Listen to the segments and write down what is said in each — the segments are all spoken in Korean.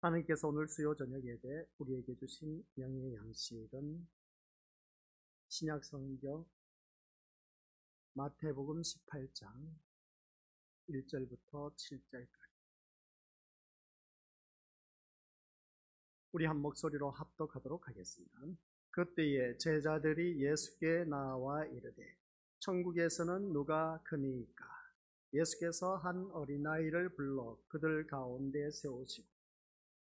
하나님께서 오늘 수요 저녁 예배 우리에게 주신 영의 양식은 신약 성경 마태복음 18장 1절부터 7절까지 우리 한 목소리로 합독하도록 하겠습니다. 그때에 제자들이 예수께 나와 이르되 천국에서는 누가 크니까? 예수께서 한 어린아이를 불러 그들 가운데 세우시고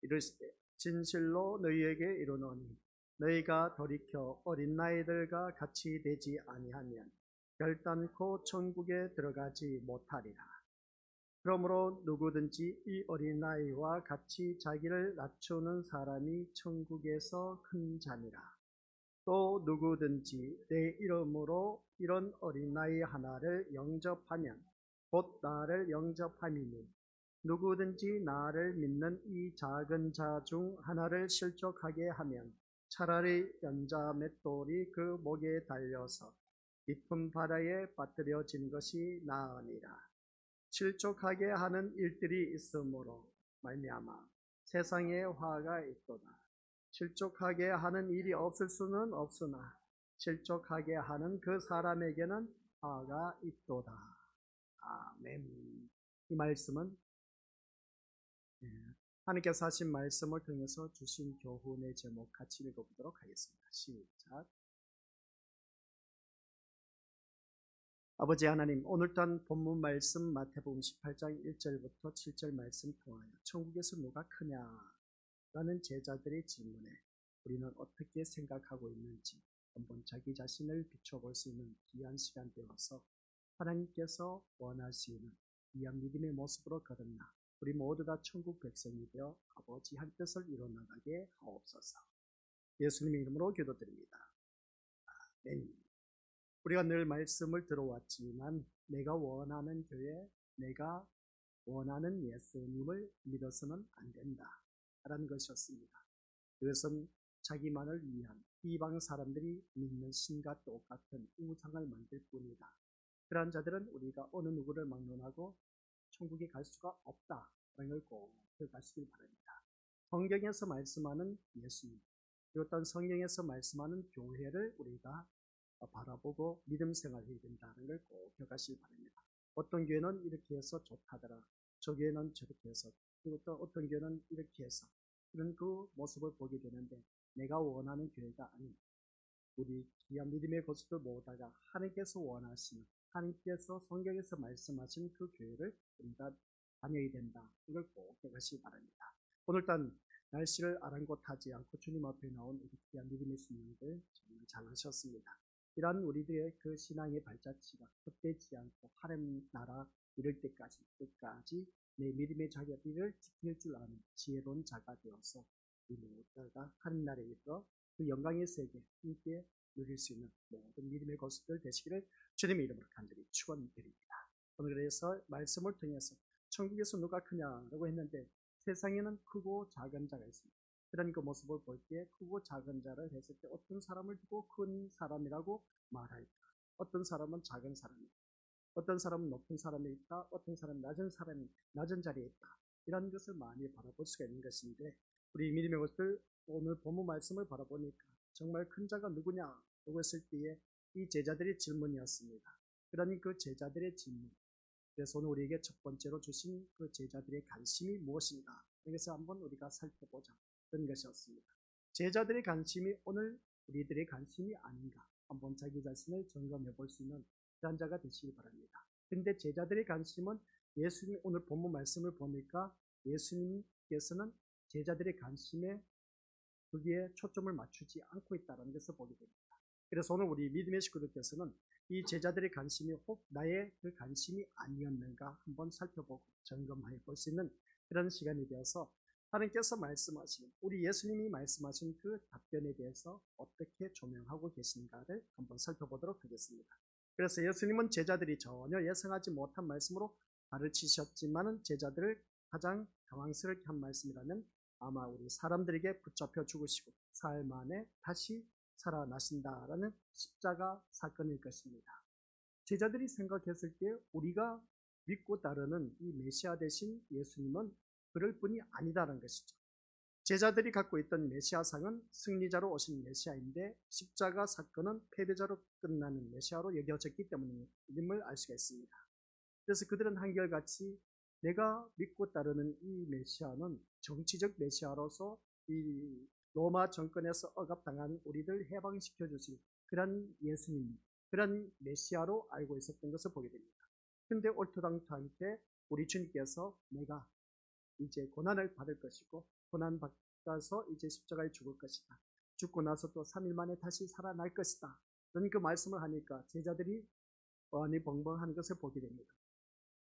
이르시되 진실로 너희에게 이르노니 너희가 돌이켜 어린 아이들과 같이 되지 아니하면 결단코 천국에 들어가지 못하리라. 그러므로 누구든지 이 어린아이와 같이 자기를 낮추는 사람이 천국에서 큰 자니라. 또 누구든지 내 이름으로 이런 어린아이 하나를 영접하면 곧 나를 영접함이니 누구든지 나를 믿는 이 작은 자 중 하나를 실족하게 하면 차라리 연자 맷돌이 그 목에 달려서 깊은 바다에 빠뜨려진 것이 나으니라. 실족하게 하는 일들이 있으므로 말미암아 세상에 화가 있도다. 실족하게 하는 일이 없을 수는 없으나 실족하게 하는 그 사람에게는 화가 있도다. 아멘. 이 말씀은 하나님께서 하신 말씀을 통해서 주신 교훈의 제목 같이 읽어보도록 하겠습니다. 시작. 아버지 하나님, 오늘 또한 본문 말씀 마태복음 18장 1절부터 7절 말씀 통하여 천국에서 누가 크냐라는 제자들의 질문에 우리는 어떻게 생각하고 있는지 한번 자기 자신을 비춰볼 수 있는 귀한 시간 되어서 하나님께서 원하시는 귀한 믿음의 모습으로 거듭나 우리 모두 다 천국 백성이 되어 아버지 한 뜻을 이뤄나가게 하옵소서. 예수님의 이름으로 기도드립니다. 아멘. 우리가 늘 말씀을 들어왔지만 내가 원하는 교회, 내가 원하는 예수님을 믿어서는 안 된다 라는 것이었습니다. 그것은 자기만을 위한 이방 사람들이 믿는 신과 똑같은 우상을 만들 뿐이다. 그러한 자들은 우리가 어느 누구를 막론하고 천국에 갈 수가 없다 라는 걸 꼭 기억하시길 바랍니다. 성경에서 말씀하는 예수님, 그리고 또 성경에서 말씀하는 교회를 우리가 바라보고 믿음 생활해야 된다는 걸 꼭 기억하시기 바랍니다. 어떤 교회는 이렇게 해서 좋다더라, 저 교회는 저렇게 해서, 그리고 또 어떤 교회는 이렇게 해서, 그런 그 모습을 보게 되는데 내가 원하는 교회가 아닌 우리 귀한 믿음의 것을 모으다가 하나님께서 원하시는, 하나님께서 성경에서 말씀하신 그 교회를 우리가 다녀야 된다. 이걸 꼭 기억하시기 바랍니다. 오늘 단 날씨를 아랑곳하지 않고 주님 앞에 나온 우리 귀한 믿음의 신앙들 정말 잘하셨습니다. 이러한 우리들의 그 신앙의 발자취가 헛되지 않고 하나님 나라 이럴 때까지 끝까지 내 믿음의 자격을 지킬 줄 아는 지혜로운 자가 되어서 우리 모두가 하나님 나라에 이르러 그 영광의 세계 함께 누릴 수 있는 모든 믿음의 것들 되시기를 주님의 이름으로 간절히 축원드립니다. 오늘 그래서 말씀을 통해서 천국에서 누가 크냐라고 했는데 세상에는 크고 작은 자가 있습니다. 그런 그 모습을 볼 때 크고 작은 자를 했을 때 어떤 사람을 두고 큰 사람이라고 말할까? 어떤 사람은 작은 사람이다. 어떤 사람은 높은 사람이 있다. 어떤 사람은 낮은 사람이 낮은 자리에 있다. 이런 것을 많이 바라볼 수가 있는 것인데 우리 믿음의 것들 오늘 본문 말씀을 바라보니까 정말 큰 자가 누구냐라고 했을 때에 이 제자들의 질문이었습니다. 그런 그 제자들의 질문, 그래서 오늘 우리에게 첫 번째로 주신 그 제자들의 관심이 무엇인가, 여기서 한번 우리가 살펴보자 그런 것이었습니다. 제자들의 관심이 오늘 우리들의 관심이 아닌가 한번 자기 자신을 점검해 볼 수 있는 그런 자가 되시기 바랍니다. 그런데 제자들의 관심은 예수님, 오늘 본문 말씀을 보니까 예수님께서는 제자들의 관심에 거기에 초점을 맞추지 않고 있다는 것을 보게 됩니다. 그래서 오늘 우리 믿음의 식구들께서는 이 제자들의 관심이 혹 나의 그 관심이 아니었는가 한번 살펴보고 점검해 볼 수 있는 그런 시간이 되어서 하나님께서 말씀하신, 우리 예수님이 말씀하신 그 답변에 대해서 어떻게 조명하고 계신가를 한번 살펴보도록 하겠습니다. 그래서 예수님은 제자들이 전혀 예상하지 못한 말씀으로 가르치셨지만은 제자들을 가장 당황스럽게 한 말씀이라면 아마 우리 사람들에게 붙잡혀 죽으시고 사흘 만에 다시 살아나신다라는 십자가 사건일 것입니다. 제자들이 생각했을 때 우리가 믿고 따르는 이 메시아 되신 예수님은 그럴 뿐이 아니다라는 것이죠. 제자들이 갖고 있던 메시아상은 승리자로 오신 메시아인데 십자가 사건은 패배자로 끝나는 메시아로 여겨졌기 때문임을 알 수가 있습니다. 그래서 그들은 한결같이 내가 믿고 따르는 이 메시아는 정치적 메시아로서 이 로마 정권에서 억압당한 우리를 해방시켜 주실 그런 예수님, 그런 메시아로 알고 있었던 것을 보게 됩니다. 그런데 올토당토한테 우리 주님께서 내가 이제 고난을 받을 것이고 고난 받아서 이제 십자가에 죽을 것이다. 죽고 나서 또 3일 만에 다시 살아날 것이다. 그런 그 말씀을 하니까 제자들이 어안이 벙벙하는 것을 보게 됩니다.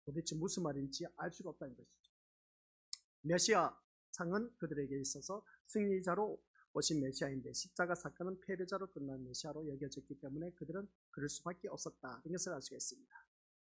도대체 무슨 말인지 알 수가 없다는 것이죠. 메시아 상은 그들에게 있어서 승리자로 오신 메시아인데 십자가 사건은 패배자로 끝난 메시아로 여겨졌기 때문에 그들은 그럴 수밖에 없었다. 이런 것을 알 수가 있습니다.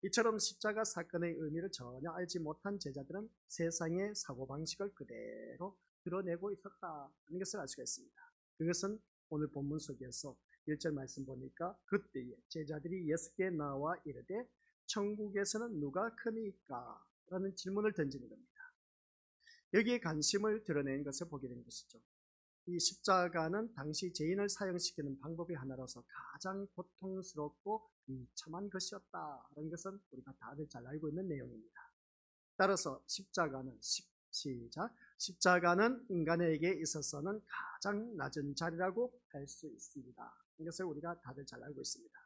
이처럼 십자가 사건의 의미를 전혀 알지 못한 제자들은 세상의 사고방식을 그대로 드러내고 있었다. 이런 것을 알 수가 있습니다. 그것은 오늘 본문 속에서 1절 말씀 보니까 그때에 제자들이 예수께 나와 이르되 천국에서는 누가 크니까? 라는 질문을 던지는 겁니다. 여기에 관심을 드러낸 것을 보게 된 것이죠. 이 십자가는 당시 죄인을 사형시키는 방법의 하나로서 가장 고통스럽고 비참한 것이었다는 것은 우리가 다들 잘 알고 있는 내용입니다. 따라서 십자가는 인간에게 있어서는 가장 낮은 자리라고 할 수 있습니다. 이것을 우리가 다들 잘 알고 있습니다.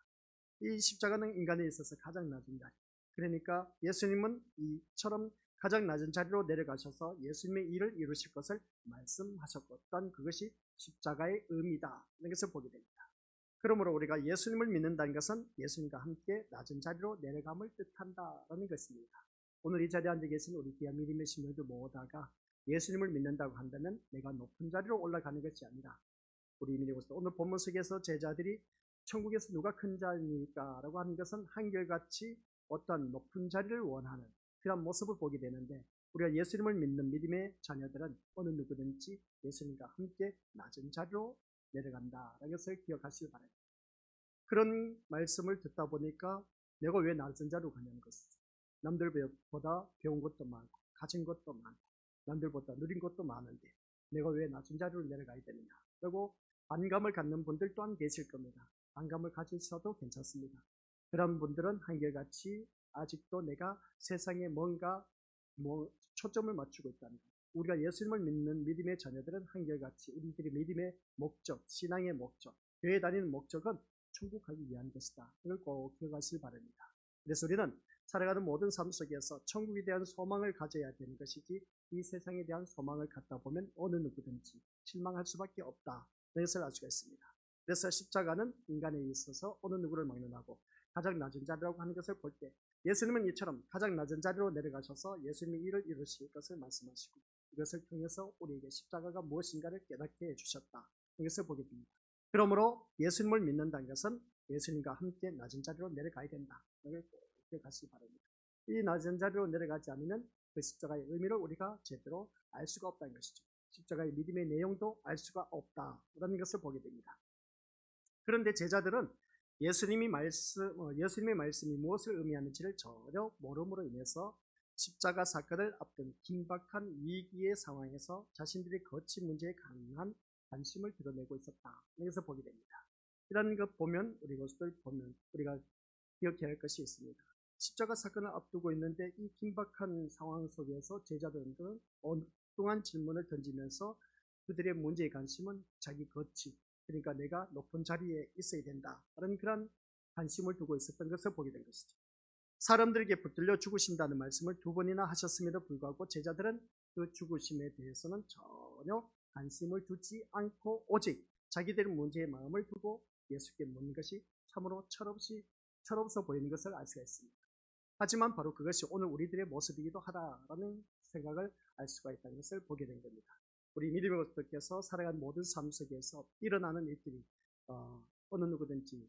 이 십자가는 인간에 있어서 가장 낮은 자리. 그러니까 예수님은 이처럼 가장 낮은 자리로 내려가셔서 예수님의 일을 이루실 것을 말씀하셨고 또한 그것이 십자가의 의미다. 이런 것을 보게 됩니다. 그러므로 우리가 예수님을 믿는다는 것은 예수님과 함께 낮은 자리로 내려감을 뜻한다는 것입니다. 오늘 이 자리에 앉아 계신 우리 귀한 믿음의 신령들 모두가 예수님을 믿는다고 한다면 내가 높은 자리로 올라가는 것이 아니라 우리 믿음으로서 오늘 본문 속에서 제자들이 천국에서 누가 큰 자입니까? 라고 하는 것은 한결같이 어떤 높은 자리를 원하는 그런 모습을 보게 되는데 우리가 예수님을 믿는 믿음의 자녀들은 어느 누구든지 예수님과 함께 낮은 자리로 내려간다라는 것을 기억하시기 바랍니다. 그런 말씀을 듣다 보니까 내가 왜 낮은 자리로 가냐는 것이죠. 남들보다 배운 것도 많고 가진 것도 많고 남들보다 누린 것도 많은데 내가 왜 낮은 자리로 내려가야 되느냐. 그리고 반감을 갖는 분들 또한 계실 겁니다. 반감을 가지셔도 괜찮습니다. 그런 분들은 한결같이 아직도 내가 세상에 뭔가 초점을 맞추고 있다는 것. 우리가 예수님을 믿는 믿음의 자녀들은 한결같이 우리들의 믿음의 목적, 신앙의 목적, 교회 다니는 목적은 천국 가기 위한 것이다. 이걸 꼭 기억하시기 바랍니다. 그래서 우리는 살아가는 모든 삶 속에서 천국에 대한 소망을 가져야 되는 것이지 이 세상에 대한 소망을 갖다 보면 어느 누구든지 실망할 수밖에 없다. 이것을 알 수가 있습니다. 그래서 십자가는 인간에 있어서 어느 누구를 막론하고 가장 낮은 자리라고 하는 것을 볼 때 예수님은 이처럼 가장 낮은 자리로 내려가셔서 예수님의 일을 이루실 것을 말씀하시고 이것을 통해서 우리에게 십자가가 무엇인가를 깨닫게 해주셨다. 이것을 보게 됩니다. 그러므로 예수님을 믿는다는 것은 예수님과 함께 낮은 자리로 내려가야 된다. 이걸 꼭 기억하시기 바랍니다. 이 낮은 자리로 내려가지 않으면 그 십자가의 의미를 우리가 제대로 알 수가 없다는 것이죠. 십자가의 믿음의 내용도 알 수가 없다라는 것을 보게 됩니다. 그런데 제자들은 예수님의 말씀이 무엇을 의미하는지를 전혀 모름으로 인해서 십자가 사건을 앞둔 긴박한 위기의 상황에서 자신들의 거치 문제에 강한 관심을 드러내고 있었다. 여기서 보게 됩니다. 이런 것 보면 우리가 기억해야 할 것이 있습니다. 십자가 사건을 앞두고 있는데 이 긴박한 상황 속에서 제자들은 엉뚱한 질문을 던지면서 그들의 문제의 관심은 자기 거치, 그러니까 내가 높은 자리에 있어야 된다. 그런 관심을 두고 있었던 것을 보게 된 것이죠. 사람들에게 붙들려 죽으신다는 말씀을 2번이나 하셨음에도 불구하고 제자들은 그 죽으심에 대해서는 전혀 관심을 두지 않고 오직 자기들의 문제의 마음을 두고 예수께 묻는 것이 참으로 철없어 보이는 것을 알 수가 있습니다. 하지만 바로 그것이 오늘 우리들의 모습이기도 하다라는 생각을 알 수가 있다는 것을 보게 된 겁니다. 우리 믿음의 것들께서 살아가는 모든 삶 속에서 일어나는 일들이 어느 누구든지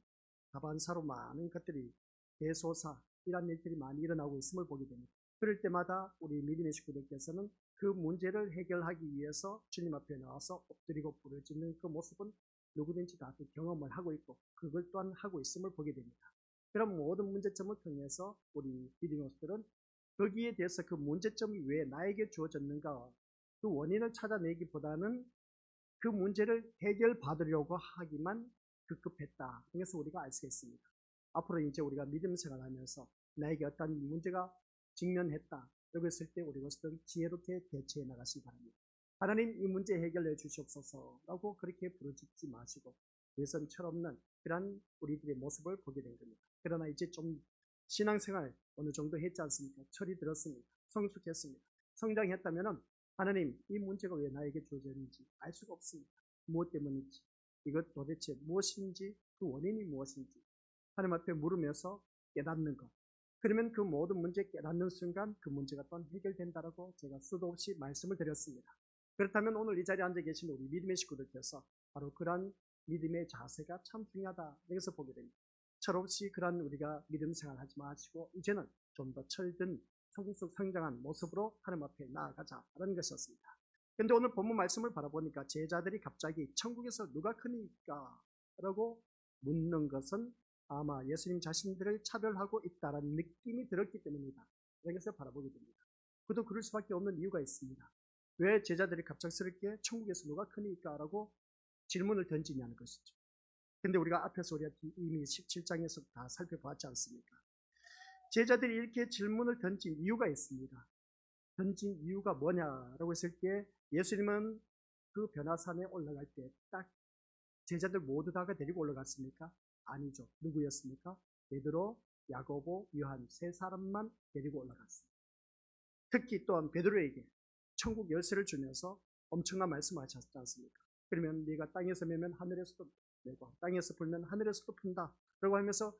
다반사로 많은 것들이 대소사 이런 일들이 많이 일어나고 있음을 보게 됩니다. 그럴 때마다 우리 믿음의 식구들께서는 그 문제를 해결하기 위해서 주님 앞에 나와서 엎드리고 부르짖는 그 모습은 누구든지 다 경험을 하고 있고 그걸 또한 하고 있음을 보게 됩니다. 그럼 모든 문제점을 통해서 우리 믿음의 식구들은 거기에 대해서 그 문제점이 왜 나에게 주어졌는가 그 원인을 찾아내기보다는 그 문제를 해결받으려고 하기만 급급했다. 그래서 우리가 알 수 있습니다. 앞으로 이제 우리가 믿음 생활하면서 나에게 어떤 문제가 직면했다. 그랬을 때 우리로서는 지혜롭게 대처해 나가시기 바랍니다. 하나님 이 문제 해결해 주시옵소서라고 그렇게 부르짖지 마시고 그것은 철없는 그런 우리들의 모습을 보게 된 겁니다. 그러나 이제 좀 신앙생활 어느 정도 했지 않습니까? 철이 들었습니다. 성숙했습니다. 성장했다면 하나님 이 문제가 왜 나에게 주어졌는지 알 수가 없습니다. 무엇 때문인지 이것 도대체 무엇인지 그 원인이 무엇인지 하나님 앞에 물으면서 깨닫는 것. 그러면 그 모든 문제 깨닫는 순간 그 문제가 또한 해결된다라고 제가 수도 없이 말씀을 드렸습니다. 그렇다면 오늘 이 자리에 앉아 계신 우리 믿음의 식구들께서 바로 그러한 믿음의 자세가 참 중요하다. 여기서 보게 됩니다. 철없이 그러한 우리가 믿음 생활하지 마시고 이제는 좀 더 철든 성숙 성장한 모습으로 하나님 앞에 나아가자라는 것이었습니다. 그런데 오늘 본문 말씀을 바라보니까 제자들이 갑자기 천국에서 누가 크니까? 라고 묻는 것은 아마 예수님 자신들을 차별하고 있다는 느낌이 들었기 때문이다. 여기서 바라보게 됩니다. 그도 그럴 수밖에 없는 이유가 있습니다. 왜 제자들이 갑작스럽게 천국에서 누가 크니까? 라고 질문을 던지냐는 것이죠. 근데 우리가 앞에서 우리가 이미 17장에서 다 살펴봤지 않습니까? 제자들이 이렇게 질문을 던진 이유가 있습니다. 던진 이유가 뭐냐라고 했을 때 예수님은 그 변화산에 올라갈 때 딱 제자들 모두 다가 데리고 올라갔습니까? 아니죠. 누구였습니까? 베드로, 야고보, 요한 세 사람만 데리고 올라갔습니다. 특히 또한 베드로에게 천국 열쇠를 주면서 엄청난 말씀을 하셨지 않습니까? 그러면 네가 땅에서 매면 하늘에서도 매고 땅에서 불면 하늘에서도 푼다 라고 하면서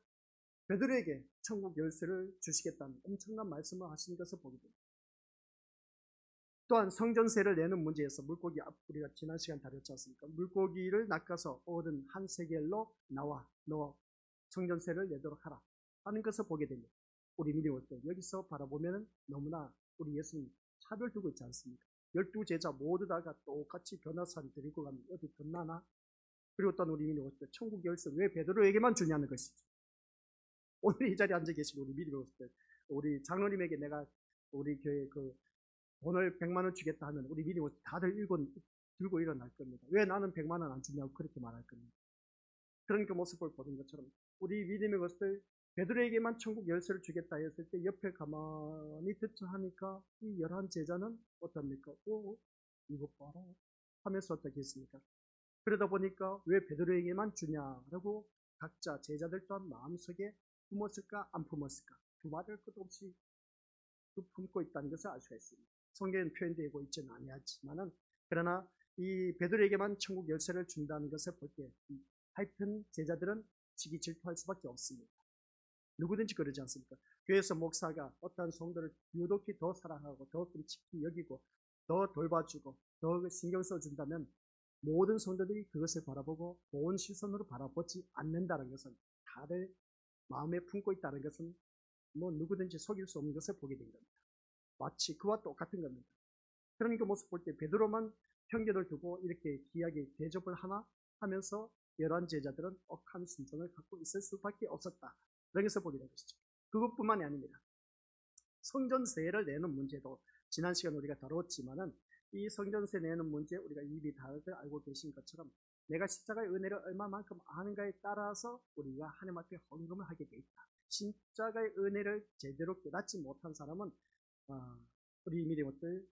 베드로에게 천국 열쇠를 주시겠다는 엄청난 말씀을 하신 것을 보게 됩니다. 또한 성전세를 내는 문제에서 물고기 우리가 지난 시간 다뤘지 않습니까? 물고기를 낚아서 얻은 한 세겔로 나와 너 성전세를 내도록 하라 하는 것을 보게 됩니다. 우리 믿음을 때 여기서 바라보면 너무나 우리 예수님 차별 두고 있지 않습니까? 12제자 모두 다가 똑같이 변화산 데리고 가면 어디 겁나나? 그리고 또한 우리 믿음을 때 천국 열쇠 왜 베드로에게만 주냐는 것이죠. 오늘 이 자리에 앉아 계신 우리 믿음을 때 우리 장로님에게 내가 우리 교회 그 돈을 100만 원 주겠다 하면 우리 믿음을 다들 들고 일어날 겁니다. 왜 나는 100만 원 안 주냐고 그렇게 말할 겁니다. 그런 그 모습을 보는 것처럼 우리 믿음의 것을 베드로에게만 천국 열쇠를 주겠다 했을 때 옆에 가만히 듣자 하니까 이 11제자는 어떻습니까? 오, 이것 봐라 하면서 어떻게 했습니까? 그러다 보니까 왜 베드로에게만 주냐라고 각자 제자들 또한 마음속에 품었을까 안 품었을까 두말할 것도 없이 품고 있다는 것을 알 수가 있습니다. 성경에는 표현되고 있지는 아니하지만은 그러나 이 베드로에게만 천국 열쇠를 준다는 것을 볼 때 하여튼 제자들은 지기 질투할 수밖에 없습니다. 누구든지 그러지 않습니까? 교회에서 목사가 어떠한 성도를 유독히 더 사랑하고 더 깊이 여기고 더 돌봐주고 더 신경 써준다면 모든 성도들이 그것을 바라보고 좋은 시선으로 바라보지 않는다는 것은 다들 마음에 품고 있다는 것은 뭐 누구든지 속일 수 없는 것을 보게 된 겁니다. 마치 그와 똑같은 겁니다. 그런 그 모습 볼 때 베드로만 편견을 두고 이렇게 귀하게 대접을 하나 하면서 11제자들은 억한 심정을 갖고 있을 수밖에 없었다. 여기서 보게 된 것이죠. 그것뿐만이 아닙니다. 성전세를 내는 문제도 지난 시간 우리가 다뤘지만은 이 성전세 내는 문제 우리가 이미 다들 알고 계신 것처럼 내가 십자가의 은혜를 얼마만큼 아는가에 따라서 우리가 하나님 앞에 헌금을 하게 돼 있다. 십자가의 은혜를 제대로 깨닫지 못한 사람은 우리 믿음들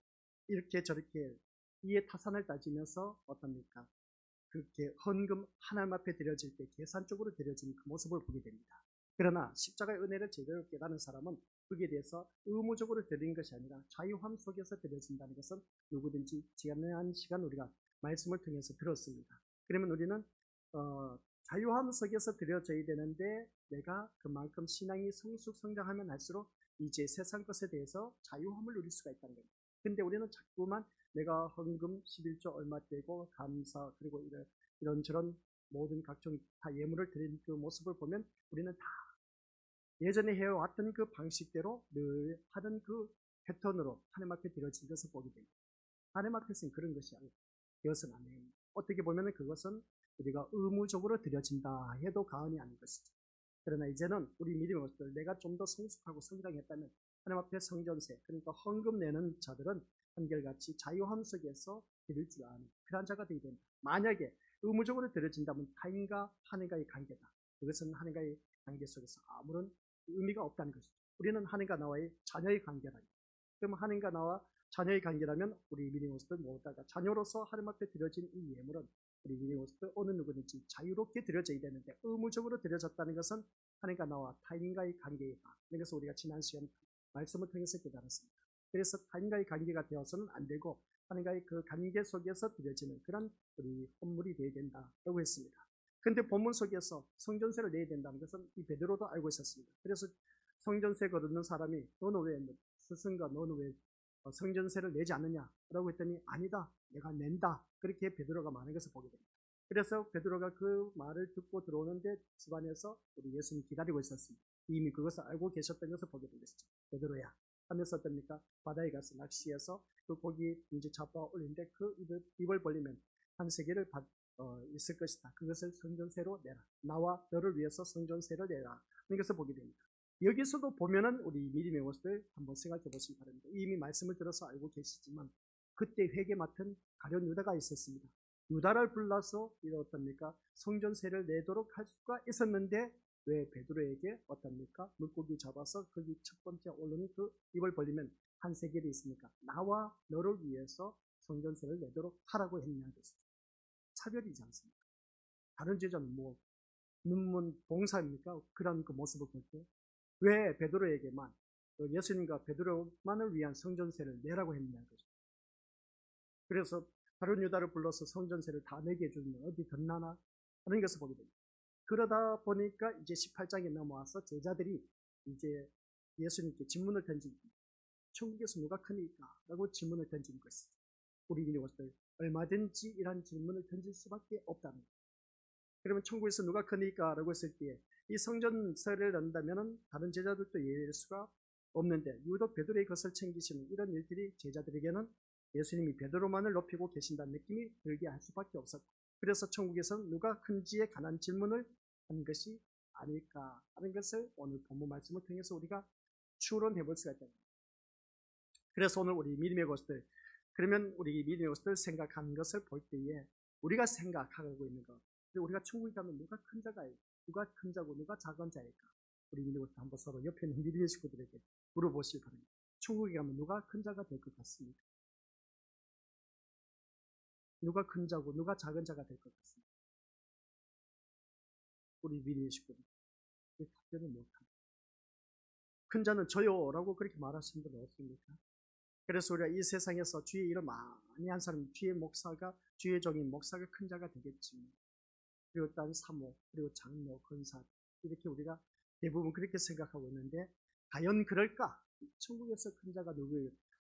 이렇게 저렇게 이에 타산을 따지면서 어떻습니까? 그렇게 헌금 하나님 앞에 드려질 때 계산적으로 드려지는 그 모습을 보게 됩니다. 그러나 십자가의 은혜를 제대로 깨닫는 사람은 거기에 대해서 의무적으로 드리는 것이 아니라 자유함 속에서 드려진다는 것은 누구든지 지난 시간 우리가 말씀을 통해서 들었습니다. 그러면 우리는 자유함 속에서 드려져야 되는데 내가 그만큼 신앙이 성숙성장하면 할수록 이제 세상 것에 대해서 자유함을 누릴 수가 있다는 겁니다. 근데 우리는 자꾸만 내가 헌금 11조 얼마 떼고 감사 그리고 이런저런 모든 각종 다 예물을 드리는 그 모습을 보면 우리는 다 예전에 해왔던 그 방식대로 늘 하던 그 패턴으로 하나님 앞에 드려진 것을 보게 됩니다. 하나님 앞에서는 그런 것이 되어서는 안 됩니다. 어떻게 보면 그것은 우리가 의무적으로 드려진다 해도 과언이 아닌 것이죠. 그러나 이제는 우리 믿음의 것들 내가 좀 더 성숙하고 성장했다면 하나님 앞에 성전세 그러니까 헌금 내는 자들은 한결같이 자유함 속에서 드릴 줄 아는 그런 자가 되어야 된다. 만약에 의무적으로 드려진다면 타인과 하나님과의 관계다. 그것은 하나님과의 관계 속에서 아무런 의미가 없다는 것이죠. 우리는 하나님과 나와의 자녀의 관계다. 그럼 하나님과 나와 자녀의 관계라면 우리 미니모스들 모두가 자녀로서 하나님 앞에 드려진 이 예물은 우리 미니모스들 어느 누구든지 자유롭게 드려져야 되는데 의무적으로 드려졌다는 것은 하나님과 나와 타인과의 관계이다. 그래서 우리가 지난 시간 말씀을 통해서 깨달았습니다. 그래서 타인과의 관계가 되어서는 안 되고 하나님과의 그 관계 속에서 드려지는 그런 우리 헌물이 되어야 된다라고 했습니다. 근데 본문 속에서 성전세를 내야 된다는 것은 이 베드로도 알고 있었습니다. 그래서 성전세 거두는 사람이 너는 왜 스승과 너는 왜 성전세를 내지 않느냐라고 했더니 아니다, 내가 낸다. 그렇게 베드로가 말한 것을 보게 됩니다. 그래서 베드로가 그 말을 듣고 들어오는데 집안에서 우리 예수님 기다리고 있었습니다. 이미 그것을 알고 계셨던 것을 보게 된 것이죠. 베드로야 하면서 어떻습니까? 바다에 가서 낚시해서 그 고기 이제 잡아 올리는데 그 입을 벌리면 한 세계를 있을 것이다. 그것을 성전세로 내라. 나와 너를 위해서 성전세를 내라. 이것을 보게 됩니다. 여기서도 보면은 우리 믿음의 모습을 한번 생각해 보시기 바랍니다. 이미 말씀을 들어서 알고 계시지만 그때 회개 맡은 가룟 유다가 있었습니다. 유다를 불러서 어떻습니까? 성전세를 내도록 할 수가 있었는데 왜 베드로에게 어떻습니까? 물고기 잡아서 거기 첫 번째 오르는 그 입을 벌리면 한 세겔이 있으니까 나와 너를 위해서 성전세를 내도록 하라고 했냐는 것이죠. 차별이지 않습니까? 다른 제자는 뭐 눈문 봉사입니까? 그런 그 모습을 볼 때 왜 베드로에게만 예수님과 베드로만을 위한 성전세를 내라고 했냐는 거죠. 그래서 다른 유다를 불러서 성전세를 다 내게 해주면 어디 덧나나 하는 것을 보게 됩니다. 그러다 보니까 이제 18장에 넘어와서 제자들이 이제 예수님께 질문을 던집니다. 천국에서 누가 크니까? 라고 질문을 던진 것이죠. 우리 믿음들 얼마든지 이런 질문을 던질 수밖에 없다는 거예요. 그러면 천국에서 누가 크니까? 라고 했을 때 이 성전세를 낸다면 다른 제자들도 예외일 수가 없는데 유독 베드로의 것을 챙기시는 이런 일들이 제자들에게는 예수님이 베드로만을 높이고 계신다는 느낌이 들게 할 수밖에 없었고 그래서 천국에서는 누가 큰지에 관한 질문을 한 것이 아닐까 하는 것을 오늘 본문 말씀을 통해서 우리가 추론해 볼 수가 있다. 그래서 오늘 우리 믿음의 것들 그러면 우리 믿음의 것들 생각하는 것을 볼 때에 우리가 생각하고 있는 것 우리가 천국에 가면 누가 큰 자가일까? 누가 큰 자고 누가 작은 자일까? 우리 믿음의 것들 한번 서로 옆에 있는 믿음의 식구들에게 물어보시기 바랍니다. 천국에 가면 누가 큰 자가 될 것 같습니까? 누가 큰 자고 누가 작은 자가 될 것 같습니까? 우리 믿음의 식구들 답변을 못합니다. 큰 자는 저요 라고 그렇게 말하시는 분 없습니까? 그래서 우리가 이 세상에서 주의 일을 많이 한 사람 주의 목사가 주의 종인 목사가 큰 자가 되겠지만 그리고 딴 사모 그리고 장로 권사 이렇게 우리가 대부분 그렇게 생각하고 있는데 과연 그럴까? 천국에서 큰 자가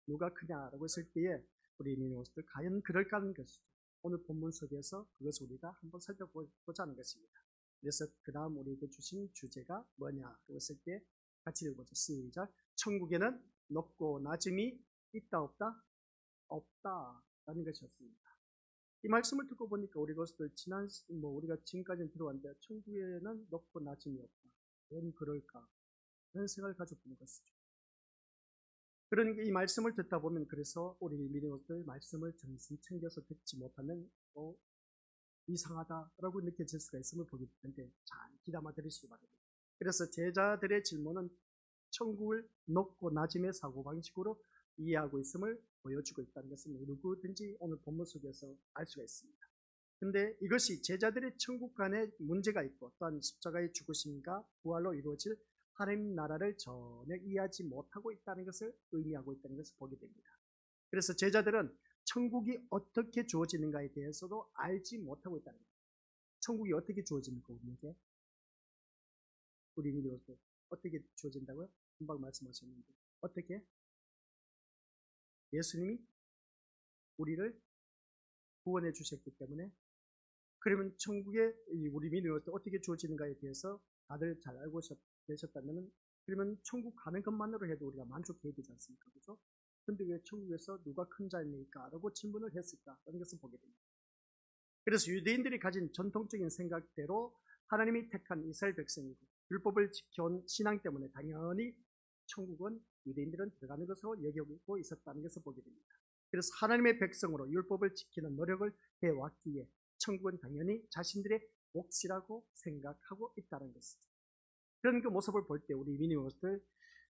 누가 크냐라고 했을 때에 우리 민호스들 과연 그럴까 하는 것이죠. 오늘 본문 속에서 그것을 우리가 한번 살펴보자는 것입니다. 그래서 그 다음 우리에게 주신 주제가 뭐냐라고 했을 때 같이 읽어보죠. 시작. 천국에는 높고 낮음이 있다 없다? 없다라는 것이었습니다. 이 말씀을 듣고 보니까 우리 것들 우리가 지금까지는 들어왔는데 천국에는 높고 낮음이 없다. 왜 그럴까? 그런 생각을 가지고 보는 것이죠. 그러니까 이 말씀을 듣다 보면 그래서 우리 믿음들 말씀을 정신 챙겨서 듣지 못하면 이상하다라고 느껴질 수가 있음을 보기 때문에 잘 귀담아 들으시기 바랍니다. 그래서 제자들의 질문은 천국을 높고 낮음의 사고방식으로 이해하고 있음을 보여주고 있다는 것은 누구든지 오늘 본문 속에서 알 수가 있습니다. 근데 이것이 제자들의 천국 간에 문제가 있고 또한 십자가의 죽으심과 부활로 이루어질 하나님 나라를 전혀 이해하지 못하고 있다는 것을 의미하고 있다는 것을 보게 됩니다. 그래서 제자들은 천국이 어떻게 주어지는가에 대해서도 알지 못하고 있다는 거예요. 천국이 어떻게 주어집니까? 우리에게? 우리 믿음으로서 어떻게 주어진다고요? 금방 말씀하셨는데 어떻게? 예수님이 우리를 구원해 주셨기 때문에 그러면 천국에 우리 믿음으로서 어떻게 주어지는가에 대해서 다들 잘 알고 계셨다면 그러면 천국 가는 것만으로 해도 우리가 만족해야 되지 않습니까? 그렇죠? 근데 왜 천국에서 누가 큰 자입니까? 라고 질문을 했을까? 라는 것을 보게 됩니다. 그래서 유대인들이 가진 전통적인 생각대로 하나님이 택한 이스라엘 백성이고 율법을 지켜온 신앙 때문에 당연히 천국은 유대인들은 들어가는 것으로 여기고 있었다는 것을 보게 됩니다. 그래서 하나님의 백성으로 율법을 지키는 노력을 해왔기에 천국은 당연히 자신들의 몫이라고 생각하고 있다는 것이죠. 그런 그 모습을 볼 때 우리 믿음으로서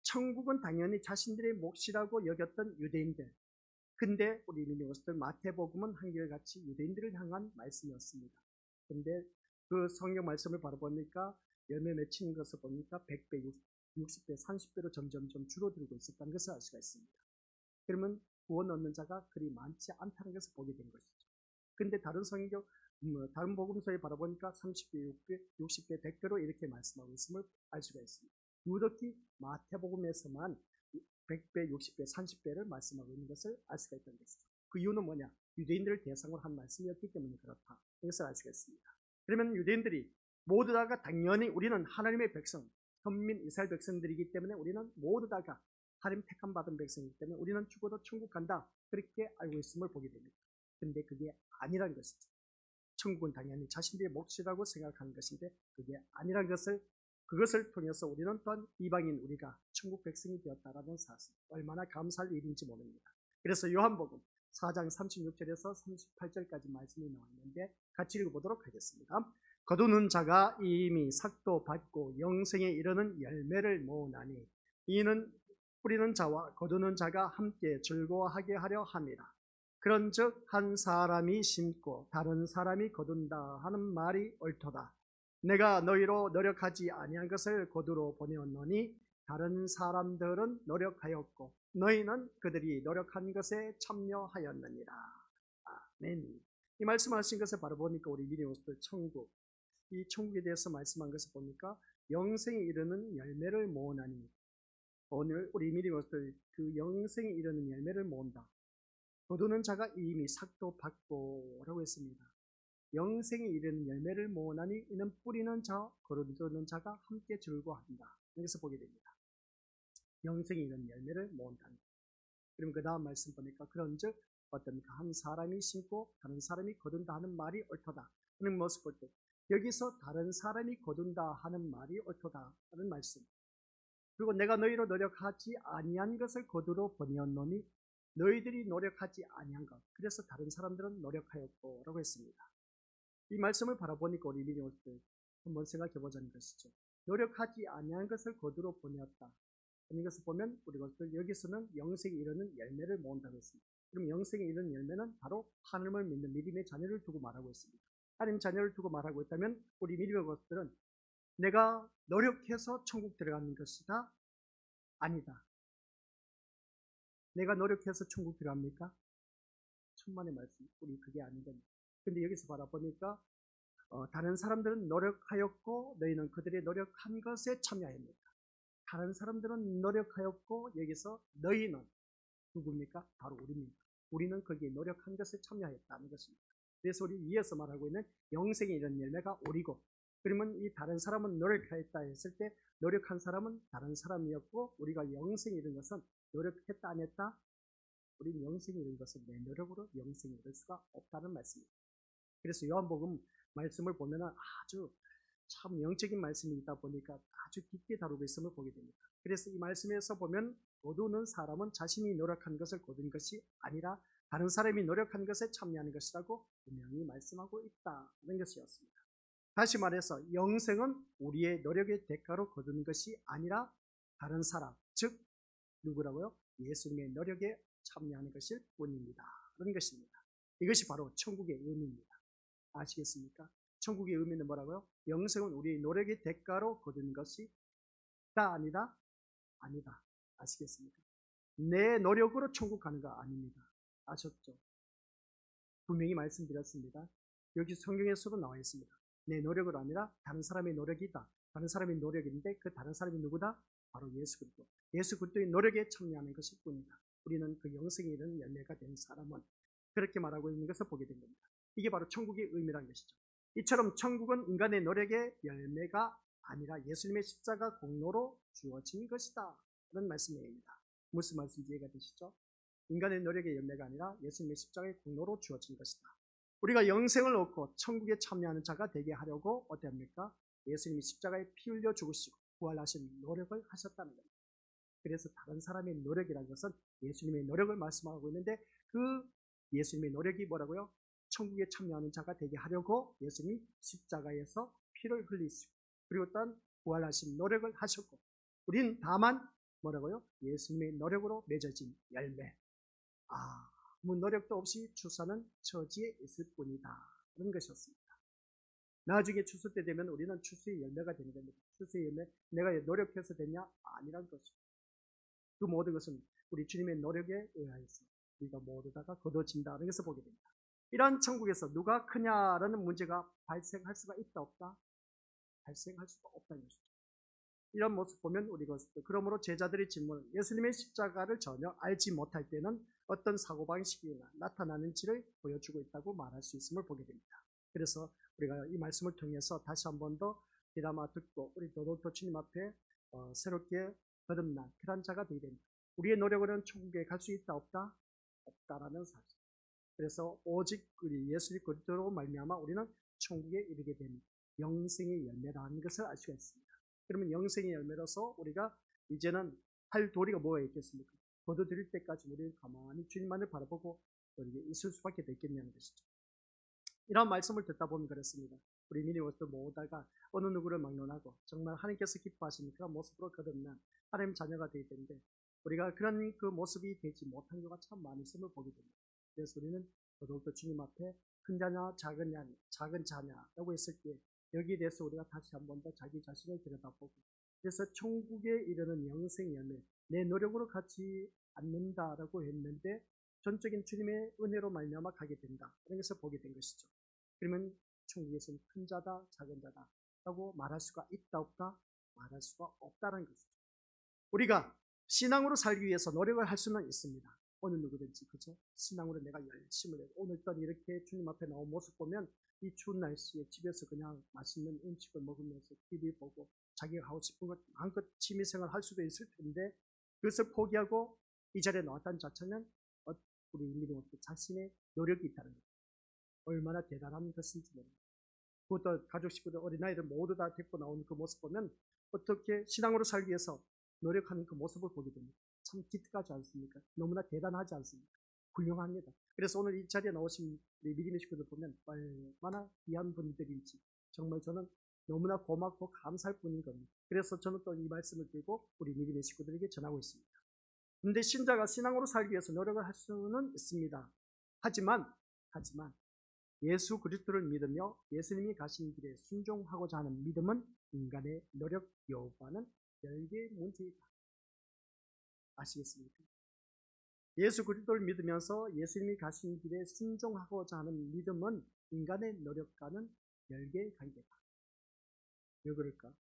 천국은 당연히 자신들의 몫이라고 여겼던 유대인들, 근데 우리 믿음으로서 마태복음은 한결같이 유대인들을 향한 말씀이었습니다. 근데 그 성경 말씀을 바로 보니까 열매 맺히는 것을 보니까 100배, 60배, 30배로 점점 줄어들고 있었다는 것을 알 수가 있습니다. 그러면 구원 얻는 자가 그리 많지 않다는 것을 보게 된 것이죠. 근데 다른 성경, 다른 복음서에 바라보니까 30배, 60배, 100배로 이렇게 말씀하고 있음을 알 수가 있습니다. 유독히 마태복음에서만 100배, 60배, 30배를 말씀하고 있는 것을 알 수가 있다는 것이죠. 그 이유는 뭐냐? 유대인들을 대상으로 한 말씀이었기 때문에 그렇다. 이것을 알 수가 있습니다. 그러면 유대인들이 모두 다가 당연히 우리는 하나님의 백성, 선민 이스라엘 백성들이기 때문에 우리는 모두 다가 하나님 택함 받은 백성이기 때문에 우리는 죽어도 천국 간다. 그렇게 알고 있음을 보게 됩니다. 근데 그게 아니란 것이죠. 천국은 당연히 자신들의 몫이라고 생각하는 것인데 그게 아니란 것을, 그것을 통해서 우리는 또한 이방인 우리가 천국 백성이 되었다라는 사실, 얼마나 감사할 일인지 모릅니다. 그래서 요한복음 4장 36절에서 38절까지 말씀이 나와 있는데 같이 읽어보도록 하겠습니다. 거두는 자가 이미 삭도 받고 영생에 이르는 열매를 모으나니 이는 뿌리는 자와 거두는 자가 함께 즐거워하게 하려 함이라. 그런즉 한 사람이 심고 다른 사람이 거둔다 하는 말이 옳도다. 내가 너희로 노력하지 아니한 것을 거두러 보내었노니 다른 사람들은 노력하였고 너희는 그들이 노력한 것에 참여하였느니라. 아멘. 이 말씀하신 것을 바로 보니까 우리 믿음으로서 천국, 이 천국에 대해서 말씀한 것을 보니까 영생에 이르는 열매를 모으나니, 오늘 우리 믿음으로서 그 영생에 이르는 열매를 모은다. 거두는 자가 이미 삭도 받고 라고 했습니다. 영생에 이르는 열매를 모으나니 이는 뿌리는 자와 거두는 자가 함께 즐거워한다. 여기서 보게 됩니다. 영생에 이르는 열매를 모은다는 것. 그러면 그 다음 말씀 보니까 그런즉 어떻습니까? 한 사람이 심고 다른 사람이 거둔다 하는 말이 옳도다. 그런 모습 볼 때 여기서 다른 사람이 거둔다 하는 말이 옳도다 하는 말씀. 그리고 내가 너희로 노력하지 아니한 것을 거두러 보내었노니 너희들이 노력하지 아니한 것, 그래서 다른 사람들은 노력하였고 라고 했습니다. 이 말씀을 바라보니까 우리 믿음으로서 한번 생각해 보자는 것이죠. 노력하지 아니한 것을 거두러 보내었다. 이것을 보면 우리가 여기서는 영생에 이르는 열매를 모은다고 했습니다. 그럼 영생에 이르는 열매는 바로 하나님을 믿는 믿음의 자녀를 두고 말하고 있습니다. 하나님 자녀를 두고 말하고 있다면 우리 믿음의 것들은 내가 노력해서 천국 들어가는 것이다? 아니다. 내가 노력해서 천국 들어갑니까? 천만의 말씀. 우리 그게 아닌 겁니다. 근데 여기서 바라보니까 다른 사람들은 노력하였고 너희는 그들의 노력한 것에 참여합니다. 다른 사람들은 노력하였고 여기서 너희는 누굽니까? 바로 우리입니다. 우리는 거기에 노력한 것에 참여했다는 것입니다. 그래서 우리 위에서 말하고 있는 영생에 이르는 열매가 우리고, 그러면 이 다른 사람은 노력하였다 했을 때 노력한 사람은 다른 사람이었고 우리가 영생에 이른 것은 노력했다 안 했다? 우리는 영생에 이른 것은 내 노력으로 영생에 이를 수가 없다는 말씀입니다. 그래서 요한복음 말씀을 보면 아주 참 영적인 말씀이다 보니까 아주 깊게 다루고 있음을 보게 됩니다. 그래서 이 말씀에서 보면 거두는 사람은 자신이 노력한 것을 거둔 것이 아니라 다른 사람이 노력한 것에 참여하는 것이라고 분명히 말씀하고 있다는 것이었습니다. 다시 말해서 영생은 우리의 노력의 대가로 거두는 것이 아니라 다른 사람, 즉 누구라고요? 예수님의 노력에 참여하는 것일 뿐입니다. 그런 것입니다. 이것이 바로 천국의 의미입니다. 아시겠습니까? 천국의 의미는 뭐라고요? 영생은 우리의 노력의 대가로 거두는 것이 다 아니다? 아니다. 아시겠습니까? 내 노력으로 천국 가는 거 아닙니다. 아셨죠? 분명히 말씀드렸습니다. 여기 성경에서도 나와 있습니다. 내 노력으로 아니라 다른 사람의 노력이다. 다른 사람의 노력인데 그 다른 사람이 누구다? 바로 예수 그리스도. 예수 그리스도의 노력에 참여하는 것일 뿐이다. 우리는 그 영생에 이르는 열매가 된 사람은 그렇게 말하고 있는 것을 보게 된 겁니다. 이게 바로 천국의 의미란 것이죠. 이처럼 천국은 인간의 노력의 열매가 아니라 예수님의 십자가 공로로 주어진 것이다. 그런 말씀입니다. 무슨 말씀인지 이해가 되시죠? 인간의 노력의 열매가 아니라 예수님의 십자가의 공로로 주어진 것이다. 우리가 영생을 얻고 천국에 참여하는 자가 되게 하려고 어떻게 합니까? 예수님이 십자가에 피 흘려 죽으시고 부활하신 노력을 하셨다는 겁니다. 그래서 다른 사람의 노력이라는 것은 예수님의 노력을 말씀하고 있는데 그 예수님의 노력이 뭐라고요? 천국에 참여하는 자가 되게 하려고 예수님이 십자가에서 피를 흘리시고 그리고 또한 부활하신 노력을 하셨고 우리는 다만 뭐라고요? 예수님의 노력으로 맺어진 열매. 아무 노력도 없이 추수하는 처지에 있을 뿐이다. 그런 것이었습니다. 나중에 추수 때 되면 우리는 추수의 열매가 되는 겁니다. 추수의 열매, 내가 노력해서 됐냐? 아니란 것이죠. 그 모든 것은 우리 주님의 노력에 의하여서 우리가 모두 다가 거둬진다는 것을 보게 됩니다. 이러한 천국에서 누가 크냐라는 문제가 발생할 수가 있다 없다? 발생할 수가 없다는 것이죠. 이런 모습 보면 우리가 그러므로 제자들의 질문, 예수님의 십자가를 전혀 알지 못할 때는 어떤 사고방식이나 나타나는지를 보여주고 있다고 말할 수 있음을 보게 됩니다. 그래서 우리가 이 말씀을 통해서 다시 한 번 더 드라마 듣고 우리 도덕도 주님 앞에 새롭게 거듭난 그런 자가 되게 됩니다. 우리의 노력으로는 천국에 갈 수 있다 없다? 없다라는 사실. 그래서 오직 우리 예수 그리스도로 말미암아 우리는 천국에 이르게 된 영생의 열매라는 것을 알 수가 있습니다. 그러면 영생의 열매로서 우리가 이제는 할 도리가 뭐가 있겠습니까? 거둬들일 때까지 우리는 가만히 주님만을 바라보고 있을 수밖에 없겠냐는 것이죠. 이런 말씀을 듣다 보면 그렇습니다. 우리 믿음으로서 모두가 어느 누구를 막론하고 정말 하나님께서 기뻐하시는 그런 모습으로 거듭난 하나님 자녀가 되어야 되는데 우리가 그런 그 모습이 되지 못한 경우가 참 많음을 보게 됩니다. 그래서 우리는 더더욱더 주님 앞에 큰 자냐 작은 자냐라고 했을 때 여기에 대해서 우리가 다시 한 번 더 자기 자신을 들여다보고 그래서 천국에 이르는 영생 열매 내 노력으로 갖지 않는다라고 했는데 전적인 주님의 은혜로 말미암아 가게 된다. 그런 것을 보게 된 것이죠. 그러면 천국에서는 큰 자다 작은 자다라고 말할 수가 있다 없다? 말할 수가 없다는 것이죠. 우리가 신앙으로 살기 위해서 노력을 할 수는 있습니다. 어느 누구든지 그죠? 신앙으로 내가 열심을 해요. 오늘따라 이렇게 주님 앞에 나온 모습 보면 이 추운 날씨에 집에서 그냥 맛있는 음식을 먹으면서 TV 보고 자기가 하고 싶은 것 마음껏 취미생활 할 수도 있을 텐데 그것을 포기하고 이 자리에 나왔다는 자체는 우리 믿음으로서 자신의 노력이 있다는 것. 얼마나 대단한 것인지 모릅니다. 그것도 가족 식구들 어린아이들 모두 다 데리고 나오는 그 모습 보면 어떻게 신앙으로 살기 위해서 노력하는 그 모습을 보게 됩니다. 참 기특하지 않습니까? 너무나 대단하지 않습니까? 훌륭합니다. 그래서 오늘 이 자리에 나오신 우리 믿음의 식구들 보면 얼마나 귀한 분들인지 정말 저는 너무나 고맙고 감사할 뿐인 겁니다. 그래서 저는 또 이 말씀을 들고 우리 믿음의 식구들에게 전하고 있습니다. 그런데 신자가 신앙으로 살기 위해서 노력을 할 수는 있습니다. 하지만 예수 그리스도를 믿으며 예수님이 가신 길에 순종하고자 하는 믿음은 인간의 노력 여부와는 별개의 문제이다. 아시겠습니까? 예수 그리스도를 믿으면서 예수님이 가신 길에 순종하고자 하는 믿음은 인간의 노력과는 별개의 관계다. 왜 그럴까?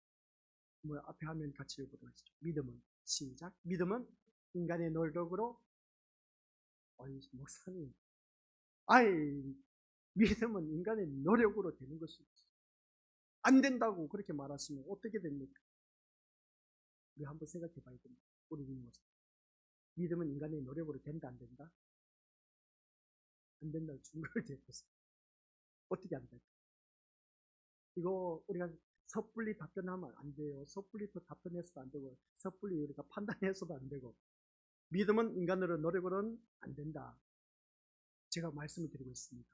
앞에 화면 같이 읽어보도록 하시죠. 믿음은 시작. 믿음은 인간의 노력으로 목사님 믿음은 인간의 노력으로 되는 것이지 안 된다고 그렇게 말하시면 어떻게 됩니까? 우리 한번 생각해 봐야 됩니다. 우리 믿음은 인간의 노력으로 된다 안 된다? 안 된다고 증거를 대겠어요. 어떻게 안 될까? 이거 우리가 섣불리 답변하면 안 돼요. 섣불리 또 답변해서도 안 되고 섣불리 우리가 판단해서도 안 되고 믿음은 인간으로 노력으로는 안 된다. 제가 말씀을 드리고 있습니다.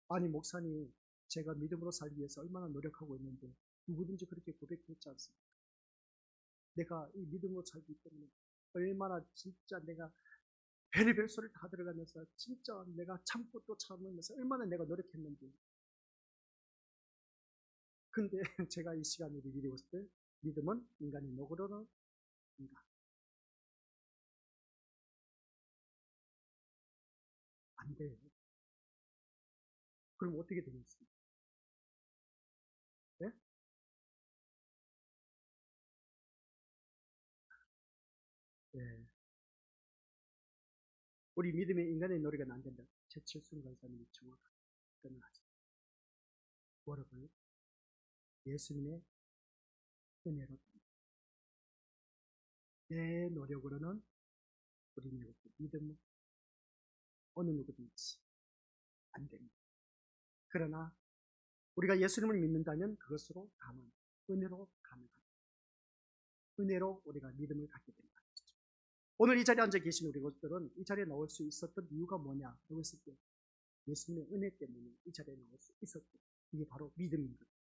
아니 목사님 제가 믿음으로 살기 위해서 얼마나 노력하고 있는데 누구든지 그렇게 고백했지 않습니까? 내가 이 믿음으로 살기 때문에 얼마나 진짜 내가 별의별 소리를 다 들어가면서 진짜 내가 참고 또 참으면서 얼마나 내가 노력했는지. 근데 제가 이 시간에 드리고 있을 때 믿음은 인간의 노력으로는 안 돼요. 그럼 어떻게 되겠습니까? 네? 네. 우리 믿음의 인간의 노력은 안 된다. 최철순 간사님이 정확하게 표현하죠. 뭐라고요? 예수님의 은혜로 내 노력으로는 우리 믿음은 어느 누구든지 안 됩니다. 그러나 우리가 예수님을 믿는다면 그것으로 가능, 은혜로 가능합니다. 은혜로 우리가 믿음을 갖게 된다. 오늘 이 자리에 앉아 계신 우리 것들은 이 자리에 나올 수 있었던 이유가 뭐냐? 그랬을 때 예수님의 은혜 때문에 이 자리에 나올 수 있었고, 이게 바로 믿음인 거예요.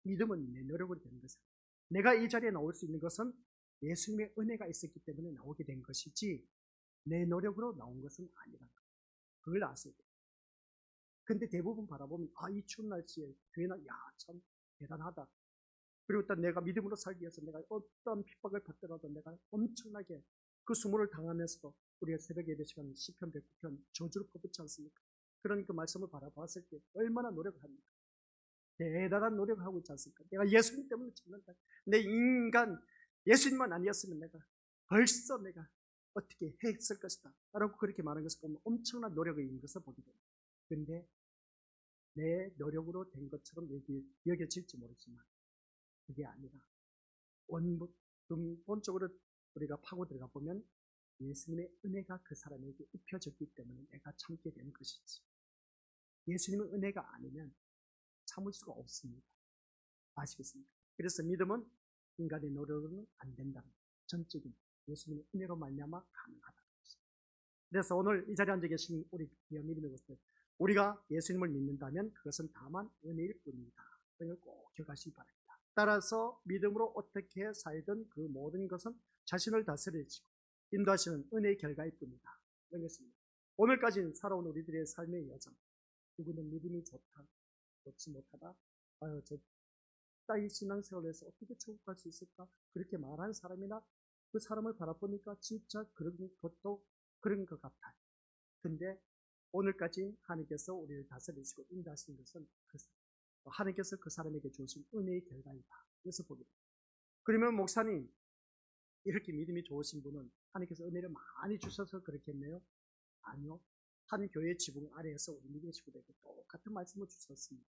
믿음은 내 노력으로 되는 것은, 내가 이 자리에 나올 수 있는 것은 예수님의 은혜가 있었기 때문에 나오게 된 것이지 내 노력으로 나온 것은 아니라는 거예요. 그걸 아셔야 돼요. 근데 대부분 바라보면 이 추운 날씨에 교회나 참 대단하다. 그리고 또 내가 믿음으로 살기 위해서 내가 어떤 핍박을 받더라도 내가 엄청나게 그 수모를 당하면서도 우리가 새벽 예배 시간 시편 109편 저주를 퍼붓지 않습니까? 그런 그 말씀을 바라봤을 때 얼마나 노력을 합니까? 대단한 노력을 하고 있지 않습니까? 내가 예수님 때문에 참는다. 내 인간 예수님만 아니었으면 내가 벌써 내가 어떻게 했을 것이다 라고 그렇게 말하는 것을 보면 엄청난 노력이 있는 것을 보게 됩니다. 그런데 내 노력으로 된 것처럼 여겨질지 모르지만 그게 아니라 근본적으로 우리가 파고 들어가 보면 예수님의 은혜가 그 사람에게 입혀졌기 때문에 내가 참게 된 것이지, 예수님의 은혜가 아니면 참을 수가 없습니다. 아시겠습니까? 그래서 믿음은 인간의 노력으로는 안 된다는 거예요. 전적인 예수님의 은혜로 말미암아 가능하다는 것입니다. 그래서 오늘 이 자리에 앉아 계신 우리 믿음의 것들, 우리가 예수님을 믿는다면 그것은 다만 은혜일 뿐입니다. 이걸 꼭 기억하시기 바랍니다. 따라서 믿음으로 어떻게 살든 그 모든 것은 자신을 다스리시고 인도하시는 은혜의 결과일 뿐이다. 이런 것입니다. 오늘까지 살아온 우리들의 삶의 여정, 누구는 믿음이 좋다, 좋지 못하다, 저 따위 신앙생활에서 어떻게 천국 갈 수 있을까? 그렇게 말하는 사람이나 그 사람을 바라보니까 진짜 그런 것도 그런 것 같아요. 근데 오늘까지 하나님께서 우리를 다스리시고 인도하시는 것은 하나님께서 그 사람에게 주신 은혜의 결과이다. 그래서 보게 됩니다. 그러면 목사님, 이렇게 믿음이 좋으신 분은 하나님께서 은혜를 많이 주셔서 그렇겠네요? 아니요. 한 교회 지붕 아래에서 우리 믿음의 친구들에게 똑같은 말씀을 주셨습니다.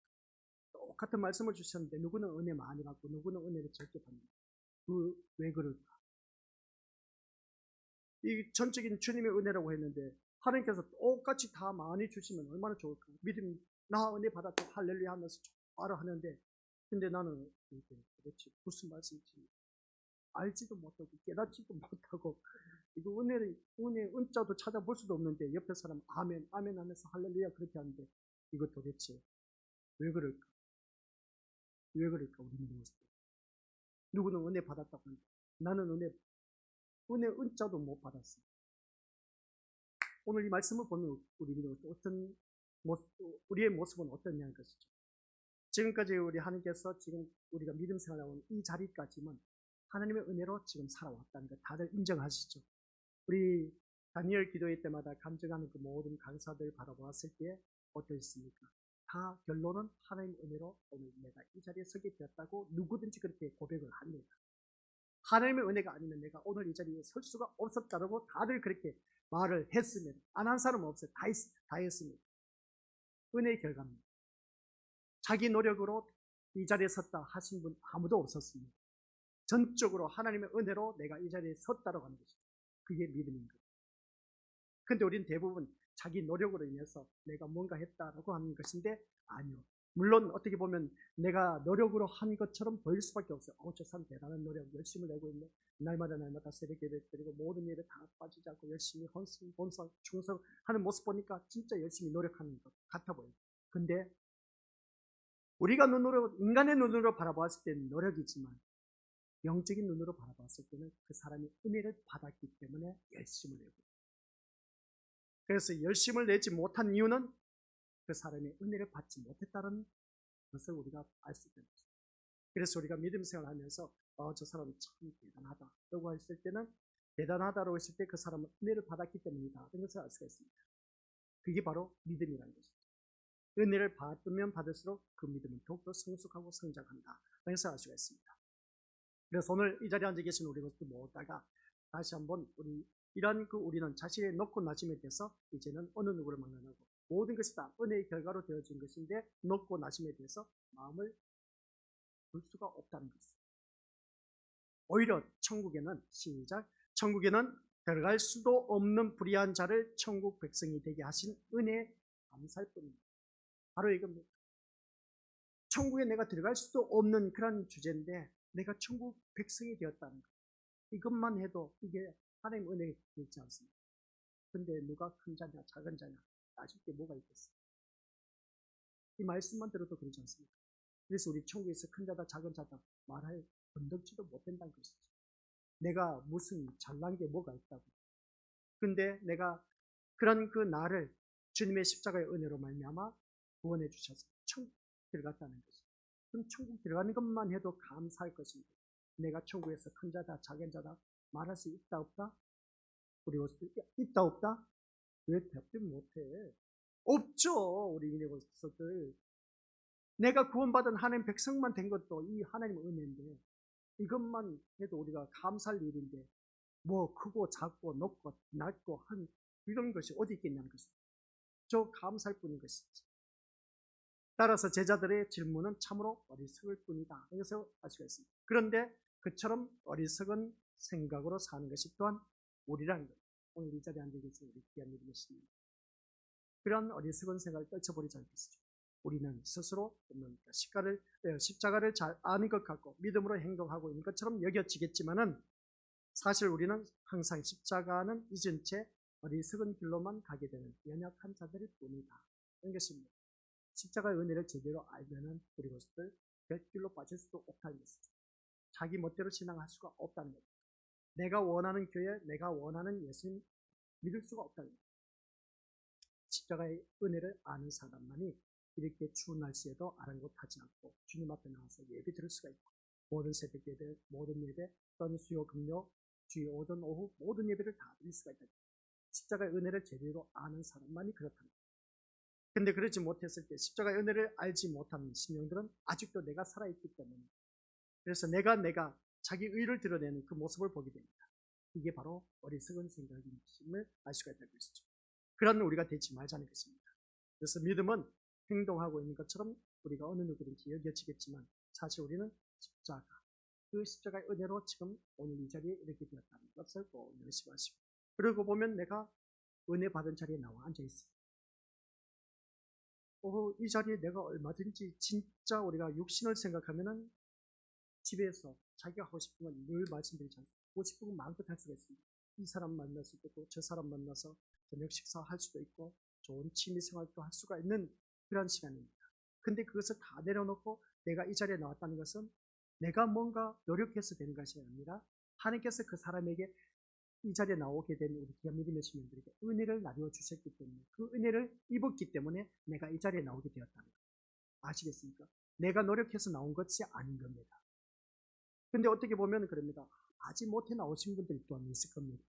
똑같은 말씀을 주셨는데 누구는 은혜 많이 받고 누구는 은혜를 적게 받는다. 왜 그럴까? 이 전적인 주님의 은혜라고 했는데 하나님께서 똑같이 다 많이 주시면 얼마나 좋을까? 믿음, 나 은혜 받았다 할렐루야 하면서 바로 하는데, 근데 나는 도대체 무슨 말씀인지 알지도 못하고 깨닫지도 못하고, 이거 은혜 은자도 찾아볼 수도 없는데 옆에 사람 아멘 아멘 하면서 할렐루야 그렇게 하는데 이거 도대체 왜 그럴까? 왜 그럴까? 우리 믿는 모습. 누구는 은혜 받았다고 하는데 나는 은혜 은자도 못 받았어. 오늘 이 말씀을 보면 우리 믿는 어떤 모습, 우리의 모습은 어떠냐는 것이죠. 지금까지 우리 하나님께서 지금 우리가 믿음 생활하고 이 자리까지만 하나님의 은혜로 지금 살아왔다는 것 다들 인정하시죠? 우리 다니엘 기도회 때마다 감정하는 그 모든 강사들 바라보았을 때 어떠셨습니까? 다 결론은 하나님의 은혜로 오늘 내가 이 자리에 서게 되었다고 누구든지 그렇게 고백을 합니다. 하나님의 은혜가 아니면 내가 오늘 이 자리에 설 수가 없었다고 다들 그렇게 말을 했으면, 안 한 사람은 없어요. 다 했습니다. 은혜의 결과입니다. 자기 노력으로 이 자리에 섰다 하신 분 아무도 없었습니다. 전적으로 하나님의 은혜로 내가 이 자리에 섰다고 하는 것이죠. 그게 믿음인 거예요. 근데 우리는 대부분 자기 노력으로 인해서 내가 뭔가 했다라고 하는 것인데 아니요. 물론 어떻게 보면 내가 노력으로 한 것처럼 보일 수밖에 없어요. 저 사람 대단한 노력 열심히 내고 있네. 날마다 새벽 예배 드리고 모든 예배 다 빠지지 않고 열심히 헌신, 본성, 충성하는 모습 보니까 진짜 열심히 노력하는 것 같아 보여요. 근데 우리가 인간의 눈으로 바라보았을 때는 노력이지만 영적인 눈으로 바라봤을 때는 그 사람이 은혜를 받았기 때문에 열심을 내고, 그래서 열심을 내지 못한 이유는 그 사람이 은혜를 받지 못했다는 것을 우리가 알 수 있는 것입니다. 그래서 우리가 믿음 생활을 하면서 저 사람은 참 대단하다라고 했을 때는, 대단하다고 했을 때 그 사람은 은혜를 받았기 때문이다 이런 것을 알 수가 있습니다. 그게 바로 믿음이라는 것입니다. 은혜를 받으면 받을수록 그 믿음은 더욱더 성숙하고 성장한다 이런 것을 알 수가 있습니다. 그래서 오늘 이 자리에 앉아 계신 우리 것들 모다가 다시 한번 우리는 자신의 높고 낮음에 대해서 이제는 어느 누구를 만나고 모든 것이 다 은혜의 결과로 되어진 것인데 높고 낮음에 대해서 마음을 둘 수가 없다는 것입니다. 오히려 천국에는 들어갈 수도 없는 불의한 자를 천국 백성이 되게 하신 은혜 감사할 뿐입니다. 바로 이겁니다. 천국에 내가 들어갈 수도 없는 그런 주제인데 내가 천국 백성이 되었다는 것, 이것만 해도 이게 하나님 은혜가 있지 않습니까? 근데 누가 큰 자냐 작은 자냐 따질 게 뭐가 있겠어요? 이 말씀만 들어도 그러지 않습니까? 그래서 우리 천국에서 큰 자다 작은 자다 말할 건덕지도 못된다는 것이죠. 내가 무슨 잘난 게 뭐가 있다고. 근데 내가 그런 그 나를 주님의 십자가의 은혜로 말미암아 구원해 주셔서 천국 들어갔다는 것이죠. 그럼 천국 들어가는 것만 해도 감사할 것입니다. 내가 천국에서 큰 자다 작은 자다 말할 수 있다 없다? 우리 있다 없다? 왜 대답 못해? 없죠. 우리 미래고서들 내가 구원받은 하나님 백성만 된 것도 이 하나님 은혜인데 이것만 해도 우리가 감사할 일인데 뭐 크고 작고 높고 낮고 한 이런 것이 어디 있겠냐는 것입니다. 저 감사할 뿐인 것이지. 따라서 제자들의 질문은 참으로 어리석을 뿐이다. 여기서 알 수가 있습니다. 그런데 그처럼 어리석은 생각으로 사는 것이 또한 우리라는 거예요. 오늘 이 자리에 앉아 계신 우리 귀한 믿음의 시민. 그런 어리석은 생각을 떨쳐버리지 않겠습니까? 우리는 스스로 십자가를 잘 아는 것 같고 믿음으로 행동하고 있는 것처럼 여겨지겠지만은 사실 우리는 항상 십자가는 잊은 채 어리석은 길로만 가게 되는 연약한 자들일 뿐이다. 이런 것입니다. 십자가의 은혜를 제대로 알면은 우리 것들 곁길로 빠질 수도 없다는 것이죠. 자기 멋대로 신앙할 수가 없다는 것이죠. 내가 원하는 교회, 내가 원하는 예수님 믿을 수가 없다는 것이죠. 십자가의 은혜를 아는 사람만이 이렇게 추운 날씨에도 아랑곳하지 않고 주님 앞에 나와서 예배 드릴 수가 있고 모든 새벽 예배, 모든 예배, 또는 수요, 금요, 주일 오전, 오후 모든 예배를 다 드릴 수가 있다. 십자가의 은혜를 제대로 아는 사람만이 그렇답니다. 근데 그러지 못했을 때 십자가의 은혜를 알지 못하는 심령들은 아직도 내가 살아있기 때문에 그래서 내가 자기 의를 드러내는 그 모습을 보게 됩니다. 이게 바로 어리석은 생각인 것임을 알 수가 있다는 것이죠. 그런 우리가 되지 말자는 것입니다. 그래서 믿음은 행동하고 있는 것처럼 우리가 어느 누구든지 여겨지겠지만 사실 우리는 십자가, 그 십자가의 은혜로 지금 오늘 이 자리에 이렇게 되었다는 것을 꼭 명심하시고 그러고 보면 내가 은혜 받은 자리에 나와 앉아 있습니다. 이 자리에 내가 얼마든지 진짜 우리가 육신을 생각하면은 집에서 자기가 하고 싶은 건 늘 말씀드리지 않습니다. 하고 싶은 건 마음껏 할 수가 있습니다. 이 사람 만날 수도 있고 저 사람 만나서 저녁 식사할 수도 있고 좋은 취미생활도 할 수가 있는 그런 시간입니다. 근데 그것을 다 내려놓고 내가 이 자리에 나왔다는 것은 내가 뭔가 노력해서 되는 것이 아니라 하나님께서 그 사람에게 이 자리에 나오게 된 우리 귀한 믿음의 시민들에게 은혜를 나누어 주셨기 때문에 그 은혜를 입었기 때문에 내가 이 자리에 나오게 되었다는 거예요. 아시겠습니까? 내가 노력해서 나온 것이 아닌 겁니다. 근데 어떻게 보면 그럽니다. 아직 못해 나오신 분들이 또한 있을 겁니다.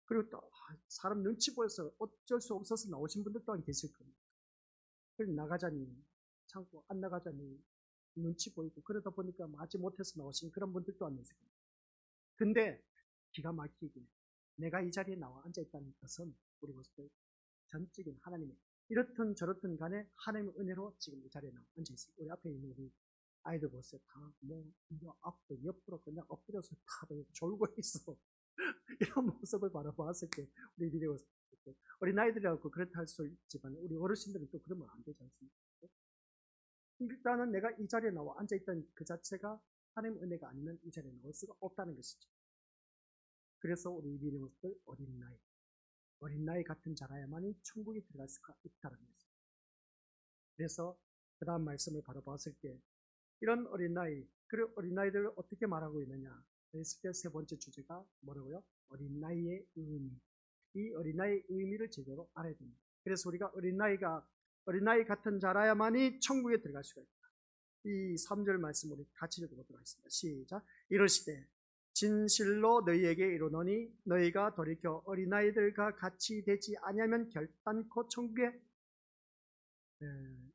그리고 또 사람 눈치 보여서 어쩔 수 없어서 나오신 분들 또한 계실 겁니다. 그래서 나가자니 참고 안 나가자니 눈치 보이고 그러다 보니까 아직 못해서 나오신 그런 분들 또한 있을 겁니다. 근데 기가 막히게 내가 이 자리에 나와 앉아있다는 것은 우리 모습들 전적인 하나님의 이렇든 저렇든 간에 하나님의 은혜로 지금 이 자리에 나와 앉아있습니다. 우리 앞에 있는 우리 아이들 보세요. 다 앞도 옆으로 그냥 엎드려서 다 졸고 있어. 이런 모습을 바라봤을 때 우리 미래가 어린아이들이라고 그렇다 할 수 있지만 우리 어르신들은 또 그러면 안 되지 않습니까? 일단은 내가 이 자리에 나와 앉아있던 그 자체가 하나님의 은혜가 아니면 이 자리에 나올 수가 없다는 것이죠. 그래서 우리 미래모습들 어린 나이 같은 자라야만이 천국에 들어갈 수가 있다는 것입니다. 그래서 그 다음 말씀을 바로 봤을 때 이런 어린나이, 그리고 어린나이들을 어떻게 말하고 있느냐 그랬을 때 세 번째 주제가 뭐라고요? 어린나이의 의미. 이 어린나이의 의미를 제대로 알아야 됩니다. 그래서 우리가 어린나이 같은 자라야만이 천국에 들어갈 수가 있다. 이 3절 말씀 우리 같이 읽어보도록 하겠습니다. 시작. 이르시되 진실로 너희에게 이르노니 너희가 돌이켜 어린아이들과 같이 되지 아니하면 결단코 천국에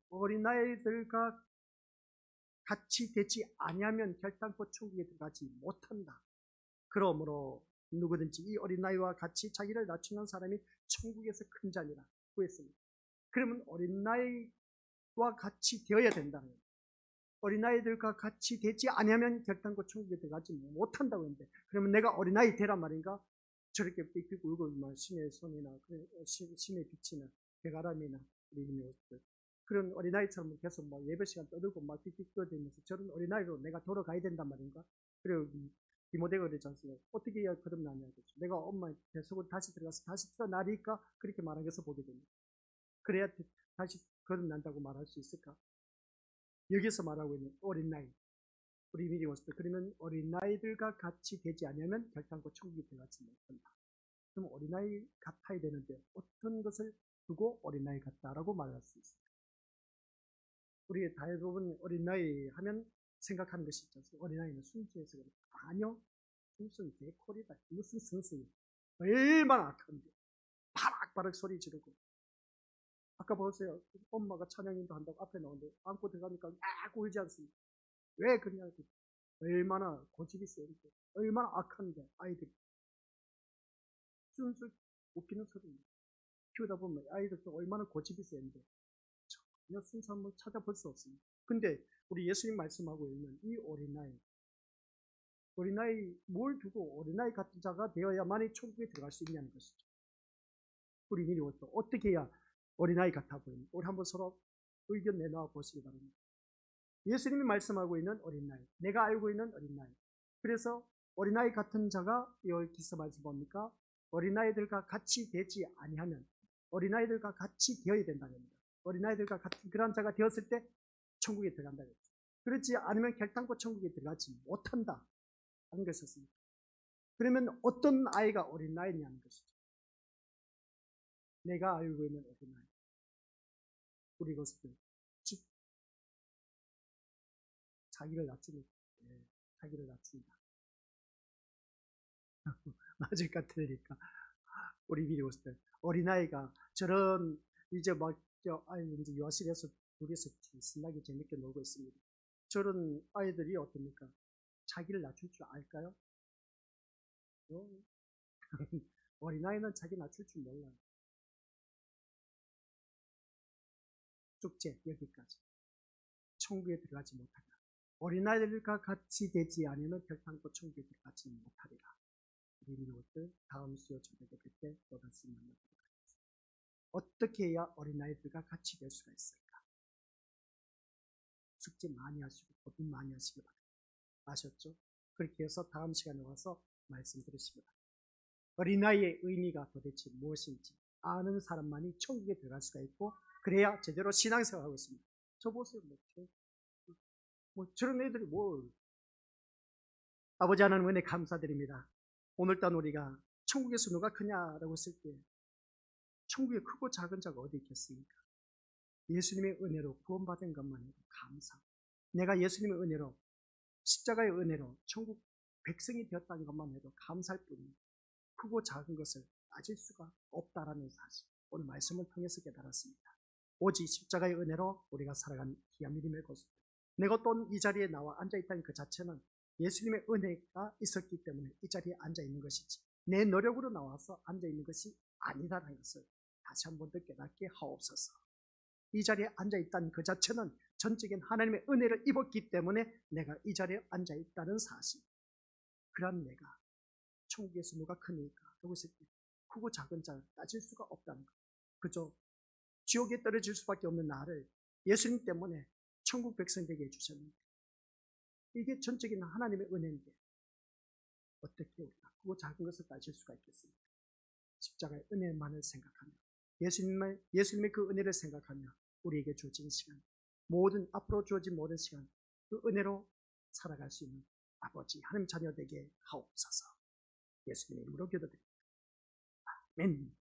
어린아이들과 같이 되지 아니하면 결단코 천국에 들어가지 못한다. 그러므로 누구든지 이 어린아이와 같이 자기를 낮추는 사람이 천국에서 큰 자니라 구했습니다. 그러면 어린아이와 같이 되어야 된다는 거예요. 어린아이들과 같이 되지 아니하면 결단코 천국에 들어가지 못한다고 했는데 그러면 내가 어린아이 되란 말인가? 저렇게 삑삑 울고 신의 손이나 신의 빛이나 백아람이나 그런 어린아이처럼 계속 예배 시간 떠들고 막 삑삑 떠들면서 저런 어린아이로 내가 돌아가야 된단 말인가? 그리고 디모데가 그러지 않습니까? 어떻게 해야 거듭나냐 그랬죠. 내가 엄마 뱃속으로 다시 들어가서 다시 태어나리까 그렇게 말한 것을 보게 됩니다. 그래야 다시 거듭난다고 말할 수 있을까? 여기서 말하고 있는 어린 나이, 우리 미리 왔을 때 그러면 어린 나이들과 같이 되지 않으면 결단코 천국에 들어가지 못한다. 그럼 어린 나이 같아야 되는데 어떤 것을 두고 어린 나이 같다라고 말할 수 있습니다. 우리 대부분 어린 나이 하면 생각하는 것이 있죠. 어린 나이는 순수해서 그래. 아니요, 순수는 개콜이다. 무슨 순수니? 얼마나 악한데 바락바락 소리 지르고. 아까 보세요. 엄마가 찬양인도 한다고 앞에 나오는데 안고 들어가니까 막 울지 않습니까? 왜 그러냐고. 얼마나 고집이 세는데 얼마나 악한데 아이들이. 순수 웃기는 소리입니다. 키우다 보면 아이들도 얼마나 고집이 센데 전혀 순수한 걸 찾아볼 수 없습니다. 근데 우리 예수님 말씀하고 있는 이 어린아이 뭘 두고 어린아이 같은 자가 되어야만이 천국에 들어갈 수 있냐는 것이죠. 우리 미리부터 어떻게 해야 어린아이 같아 보입니까? 우리 한번 서로 의견 내놔 보시기 바랍니다. 예수님이 말씀하고 있는 어린아이, 내가 알고 있는 어린아이. 그래서 어린아이 같은 자가 여기서 말씀 뭡니까? 어린아이들과 같이 되지 아니하면 어린아이들과 같이 되어야 된다는 겁니다. 어린아이들과 같은 그런 자가 되었을 때 천국에 들어간다고 했죠. 그렇지 않으면 결단코 천국에 들어가지 못한다 하는 것이었습니다. 그러면 어떤 아이가 어린아이냐는 것이죠. 내가 알고 있는 어린아이. 우리 것들 자기를 낮춥니다. 네, 자기를 낮춥니다. 맞을 것 같으니까 우리 미리 왔을 때 어린아이가 저런 이제 막 이제 요실에서 둘이서 신나게 재밌게 놀고 있습니다. 저런 아이들이 어떻습니까? 자기를 낮출 줄 알까요? 어린아이는 자기 낮출 줄 몰라요. 축제 여기까지. 천국에 들어가지 못하리라. 어린아이들과 같이 되지 않으면 결단코 천국에 들어가지 못하리라. 우리 이것들 다음 수요 저녁에 그때 또 다시 만나보도록 하겠습니다. 어떻게 해야 어린아이들과 같이 될 수가 있을까? 숙제 많이 하시고 고민 많이 하시기 바랍니다. 아셨죠? 그렇게 해서 다음 시간에 와서 말씀 들으시기 바랍니다. 어린아이의 의미가 도대체 무엇인지 아는 사람만이 천국에 들어갈 수가 있고 그래야 제대로 신앙생활하고 있습니다. 저 보세요. 저런 애들이 뭘. 아버지 하나님 은혜 감사드립니다. 오늘따라 우리가 천국에서 누가 크냐라고 했을 때 천국에 크고 작은 자가 어디 있겠습니까? 예수님의 은혜로 구원받은 것만 해도 감사. 내가 예수님의 은혜로 십자가의 은혜로 천국 백성이 되었다는 것만 해도 감사할 뿐입니다. 크고 작은 것을 따질 수가 없다라는 사실 오늘 말씀을 통해서 깨달았습니다. 오직 십자가의 은혜로 우리가 살아간 귀한 믿음의 고수. 내가 또 이 자리에 나와 앉아있다는 그 자체는 예수님의 은혜가 있었기 때문에 이 자리에 앉아있는 것이지 내 노력으로 나와서 앉아있는 것이 아니라는 것을 다시 한 번 더 깨닫게 하옵소서. 이 자리에 앉아있다는 그 자체는 전적인 하나님의 은혜를 입었기 때문에 내가 이 자리에 앉아있다는 사실. 그런 내가 천국에서 누가 크니까 하고 있을 때 크고 작은 자를 따질 수가 없다는 것. 그저 지옥에 떨어질 수밖에 없는 나를 예수님 때문에 천국 백성 되게 해주셨는데 이게 전적인 하나님의 은혜인데 어떻게 우리가 크고 작은 것을 따질 수가 있겠습니까? 십자가의 은혜만을 생각하며 예수님의 그 은혜를 생각하며 우리에게 주어진 시간 앞으로 주어진 모든 시간 그 은혜로 살아갈 수 있는 아버지 하나님 자녀 되게 하옵소서. 예수님의 이름으로 기도드립니다. 아멘.